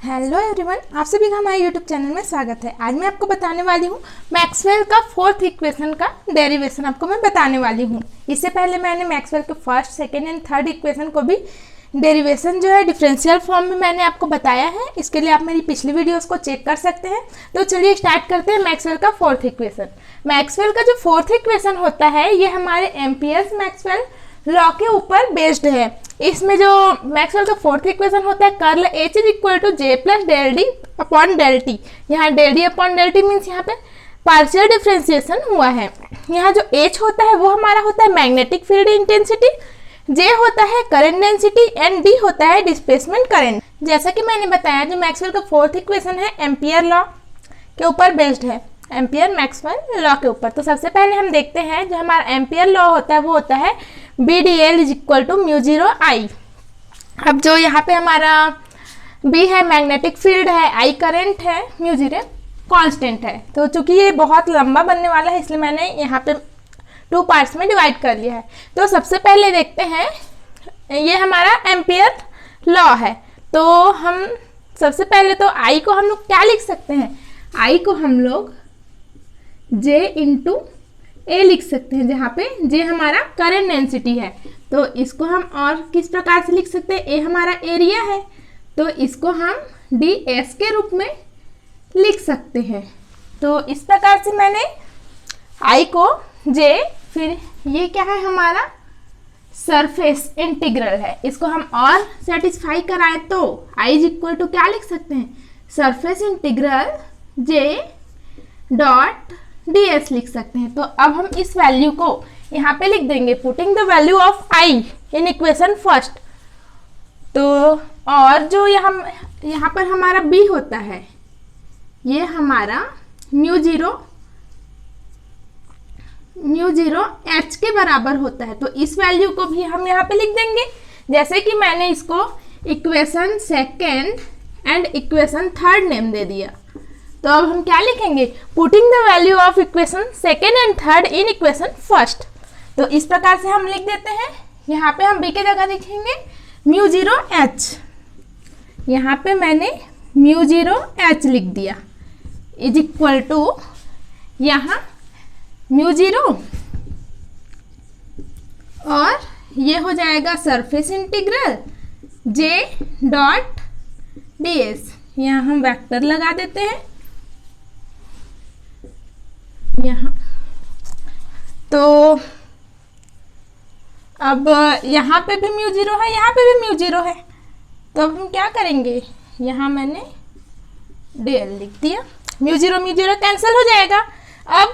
Hello everyone, आप सभी का हमारे यूट्यूब चैनल में स्वागत है। आज मैं आपको बताने वाली हूँ मैक्सवेल का फोर्थ इक्वेशन का डेरिवेशन आपको मैं बताने वाली हूँ। इससे पहले मैंने मैक्सवेल के first, second and third equation को भी डेरिवेशन जो है डिफरेंशियल फॉर्म में मैंने आपको बताया है। इसके लिए आप मेरी पिछली वीडियोस को चेक कर सकते हैं। तो चलिए स्टार्ट करते हैं मैक्सवेल का फोर्थ इक्वेशन। मैक्सवेल का जो फोर्थ इक्वेशन होता है ये हमारे एम्पियर्स मैक्सवेल लॉ के ऊपर बेस्ड है। इसमें जो मैक्सवेल का फोर्थ इक्वेशन होता है curl H is equal to J plus del D upon del T. यहाँ del D upon del T means यहाँ पे पार्शियल डिफ्रेंसिएशन हुआ है। यहाँ जो H होता है वो हमारा होता है मैग्नेटिक फील्ड इंटेंसिटी, J होता है करंट डेंसिटी एंड D होता है डिस्प्लेसमेंट करंट। जैसा कि मैंने बताया जो मैक्सवेल का फोर्थ इक्वेशन है एम्पियर लॉ के ऊपर बेस्ड है, एम्पियर मैक्सवेल लॉ के ऊपर। तो सबसे पहले हम देखते हैं जो हमारा एम्पियर लॉ होता है वो होता है BDL is equal to mu zero I. अब जो यहाँ पे हमारा B है मैग्नेटिक फील्ड है, I करंट है, म्यू जीरो कांस्टेंट है। तो चूंकि ये बहुत लंबा बनने वाला है इसलिए मैंने यहाँ पे 2 पार्ट्स में डिवाइड कर लिया है। तो सबसे पहले देखते हैं ये हमारा एम्पियर लॉ है। तो हम सबसे पहले तो I को हम लोग क्या लिख सकते हैं, I को हम लोग J इंटू ए लिख सकते हैं, जहाँ पे J हमारा करंट डेंसिटी है। तो इसको हम और किस प्रकार से लिख सकते हैं, ए हमारा एरिया है तो इसको हम ds के रूप में लिख सकते हैं। तो इस प्रकार से मैंने I को J, फिर ये क्या है हमारा सरफेस इंटीग्रल है, इसको हम और सेटिस्फाई कराएं तो I इज इक्वल टू क्या लिख सकते हैं, surface integral J dot ds लिख सकते हैं। तो अब हम इस वैल्यू को यहाँ पे लिख देंगे, putting the value of I in equation first. तो और जो यहाँ पर हमारा B होता है ये हमारा म्यू जीरो H के बराबर होता है। तो इस वैल्यू को भी हम यहाँ पे लिख देंगे, जैसे कि मैंने इसको equation second and equation third name दे दिया। तो अब हम क्या लिखेंगे, putting the value of equation second and third in equation first. तो इस प्रकार से हम लिख देते हैं। यहाँ पे हम B के जगह लिखेंगे म्यू जीरो H, यहाँ पे मैंने म्यू जीरो H लिख दिया इज इक्वल टू यहाँ म्यू जीरो और ये हो जाएगा surface integral J dot ds। यहाँ हम वेक्टर लगा देते हैं यहाँ। तो अब यहाँ पे भी म्यू जीरो है, यहाँ पे भी म्यू जीरो है। तो अब हम क्या करेंगे, यहाँ मैंने डेल लिख दिया, म्यू जीरो कैंसिल हो जाएगा। अब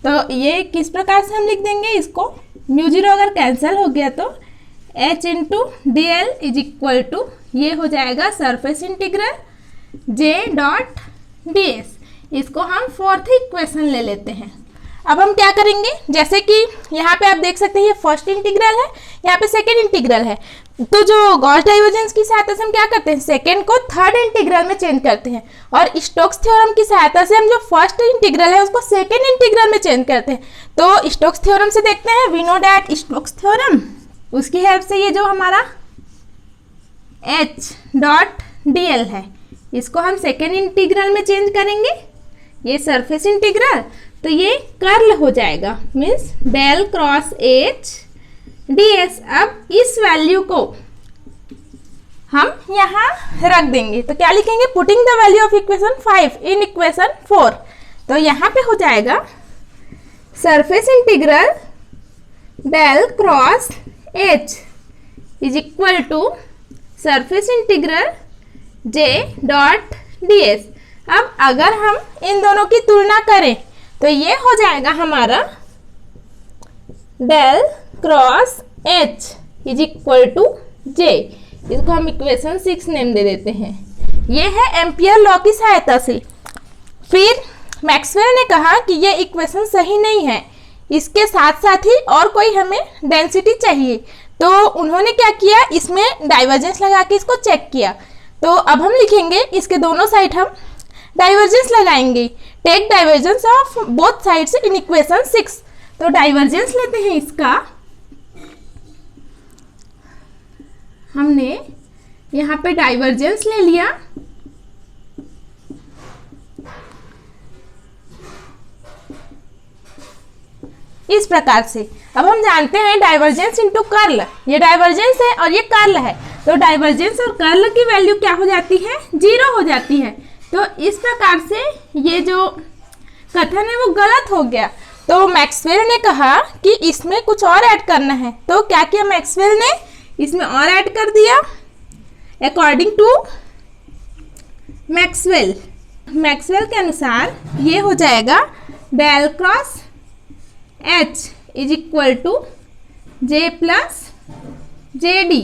तो ये किस प्रकार से हम लिख देंगे इसको, म्यू जीरो अगर कैंसिल हो गया तो H into D L is equal to ये हो जाएगा surface integral J dot ds। इसको हम फोर्थ इक्वेशन ले लेते हैं। अब हम क्या करेंगे, जैसे कि यहाँ पे आप देख सकते हैं ये फर्स्ट इंटीग्रल है, यहाँ पे सेकेंड इंटीग्रल है। तो जो गॉस डाइवर्जेंस की सहायता से हम क्या करते हैं, सेकेंड को थर्ड इंटीग्रल में चेंज करते हैं और स्टोक्स थ्योरम की सहायता से हम जो फर्स्ट इंटीग्रल है उसको सेकेंड इंटीग्रल में चेंज करते हैं। तो स्टोक्स थ्योरम से देखते हैं, we know that Stokes theorem, उसकी हेल्प से ये जो हमारा H डॉट dl है इसको हम सेकेंड इंटीग्रल में चेंज करेंगे, ये सरफेस इंटीग्रल, तो ये कर्ल हो जाएगा means del cross H ds। अब इस वैल्यू को हम यहाँ रख देंगे। तो क्या लिखेंगे, putting the value of equation 5 in equation 4। तो यहाँ पे हो जाएगा surface integral del cross H is equal to surface integral J dot ds। अब अगर हम इन दोनों की तुलना करें तो ये हो जाएगा हमारा del cross H is equal to J। इसको हम इक्वेशन 6 नेम दे देते हैं। ये है एम्पियर लॉ की सहायता से। फिर मैक्सवेल ने कहा कि ये इक्वेशन सही नहीं है, इसके साथ साथ ही और कोई हमें डेंसिटी चाहिए। तो उन्होंने क्या किया, इसमें डाइवर्जेंस लगा के इसको चेक किया। तो अब हम लिखेंगे इसके दोनों साइड हम डाइवर्जेंस लगाएंगे, take divergence of both sides in equation 6। तो डाइवर्जेंस लेते हैं इसका, हमने यहाँ पे डाइवर्जेंस ले लिया इस प्रकार से। अब हम जानते हैं डाइवर्जेंस इनटू कर्ल, ये डाइवर्जेंस है और ये कर्ल है, तो डाइवर्जेंस और कर्ल की वैल्यू क्या हो जाती है, 0 हो जाती है। तो इस प्रकार से ये जो कथन है वो गलत हो गया। तो मैक्सवेल ने कहा कि इसमें कुछ और ऐड करना है, तो क्या किया मैक्सवेल ने, इसमें और ऐड कर दिया। अकॉर्डिंग टू मैक्सवेल के अनुसार ये हो जाएगा del cross H is equal to J plus JD,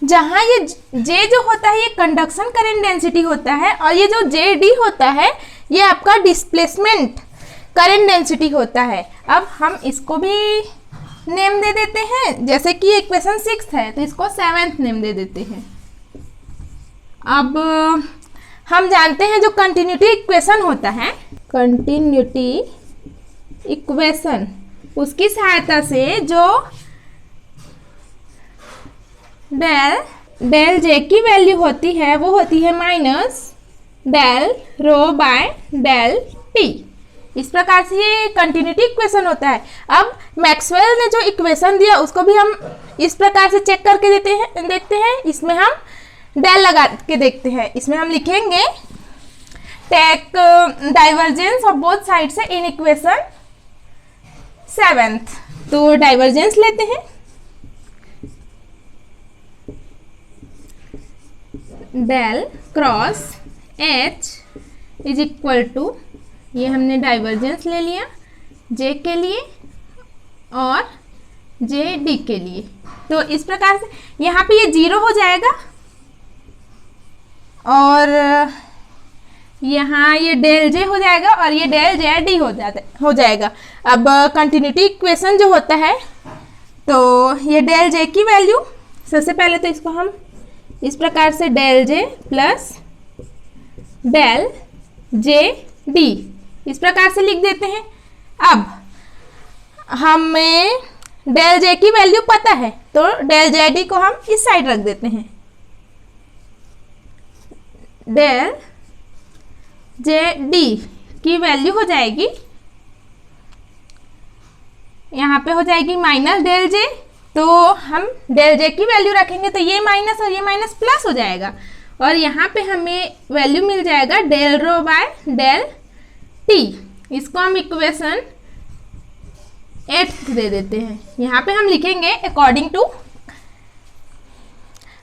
जहाँ ये J जो होता है ये कंडक्शन करंट डेंसिटी होता है और ये जो JD होता है ये आपका डिस्प्लेसमेंट करंट डेंसिटी होता है। अब हम इसको भी नेम दे देते हैं, जैसे कि इक्वेशन 6 है तो इसको 7th नेम दे देते हैं। अब हम जानते हैं जो कंटिन्यूटी इक्वेशन होता है, कंटिन्यूटी इक्वेशन, उसकी सहायता से जो डेल जे की वैल्यू होती है वो होती है minus del rho by del T. इस प्रकार से ये कंटिन्यूटी इक्वेशन होता है। अब मैक्सवेल ने जो इक्वेशन दिया उसको भी हम इस प्रकार से चेक करके देखते हैं। इसमें हम डेल लगा के देखते हैं। इसमें हम लिखेंगे take divergence of both side से इन इक्वेशन 7th। तो डाइवर्जेंस लेते हैं, del cross H is equal to, ये हमने डाइवर्जेंस ले लिया J के लिए और JD के लिए। तो इस प्रकार से यहाँ पे ये 0 हो जाएगा और यहाँ ये डेल J हो जाएगा और ये डेल JD हो जाएगा। अब कंटिन्यूटी इक्वेशन जो होता है तो ये डेल J की वैल्यू, सबसे पहले तो इसको हम इस प्रकार से del J plus del JD इस प्रकार से लिख देते हैं। अब हमें डेल J की वैल्यू पता है तो डेल JD को हम इस साइड रख देते हैं। डेल JD की वैल्यू हो जाएगी, यहाँ पे हो जाएगी माइनस डेल J, तो हम डेल J की वैल्यू रखेंगे तो ये माइनस और ये माइनस प्लस हो जाएगा और यहाँ पे हमें वैल्यू मिल जाएगा del rho by del T. इसको हम इक्वेशन 8 दे देते हैं। यहाँ पे हम लिखेंगे अकॉर्डिंग टू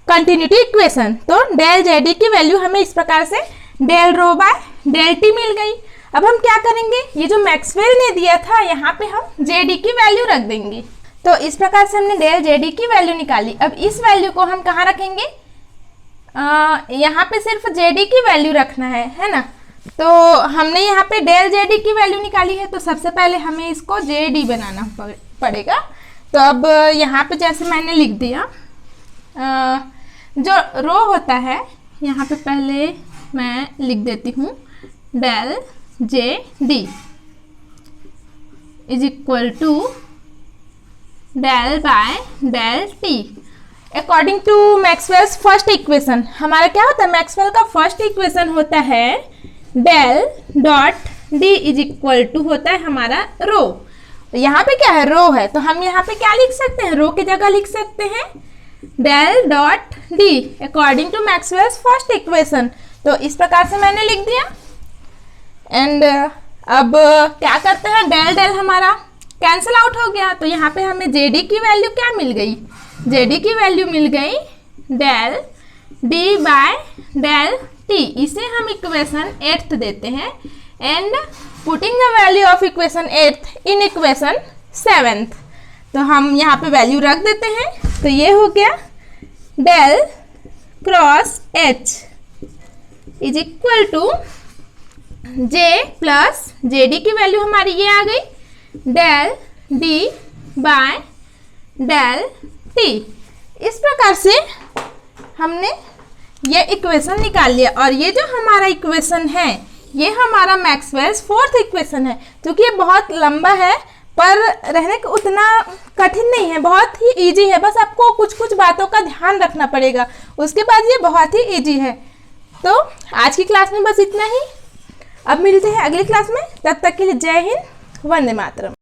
कंटिन्यूटी इक्वेशन, तो डेल JD की वैल्यू हमें इस प्रकार से del rho by del T मिल गई। अब हम क्या करेंगे, ये जो मैक्सवेल ने दिया था यहाँ पे हम JD की वैल्यू रख देंगे। तो इस प्रकार से हमने डेल JD की वैल्यू निकाली। अब इस वैल्यू को हम कहाँ रखेंगे, यहाँ पे सिर्फ JD की वैल्यू रखना है ना। तो हमने यहाँ पे डेल JD की वैल्यू निकाली है तो सबसे पहले हमें इसको JD बनाना पड़ेगा। तो अब यहाँ पे जैसे मैंने लिख दिया, जो रो होता है यहाँ पे पहले मैं लिख देती हूँ del JD is equal to del by del T. According to Maxwell's first equation, हमारा क्या होता है, मैक्सवेल का फर्स्ट इक्वेशन होता है del dot D is equal to होता है हमारा रो। तो यहाँ पे क्या है, रो है, तो हम यहाँ पे क्या लिख सकते हैं, रो की जगह लिख सकते हैं del dot D according to Maxwell's first equation. तो इस प्रकार से मैंने लिख दिया। एंड अब क्या करते हैं, डेल डेल हमारा कैंसिल आउट हो गया, तो यहाँ पे हमें JD की वैल्यू क्या मिल गई, JD की वैल्यू मिल गई del D by del T। इसे हम इक्वेशन 8 देते हैं and putting the value of equation 8 in equation 7th। तो हम यहाँ पे वैल्यू रख देते हैं। तो ये हो गया del cross H is equal to J plus JD की वैल्यू हमारी ये आ गई del D by del T। इस प्रकार से हमने ये इक्वेशन निकाल लिया और ये जो हमारा इक्वेशन है ये हमारा मैक्सवेल्स फोर्थ इक्वेशन है। क्योंकि ये बहुत लंबा है पर रहने का उतना कठिन नहीं है, बहुत ही इजी है, बस आपको कुछ कुछ बातों का ध्यान रखना पड़ेगा, उसके बाद ये बहुत ही इजी है। तो आज की क्लास में बस इतना ही, अब मिलते हैं अगली क्लास में, तब तक के लिए जय हिंद, वंदे मातरम।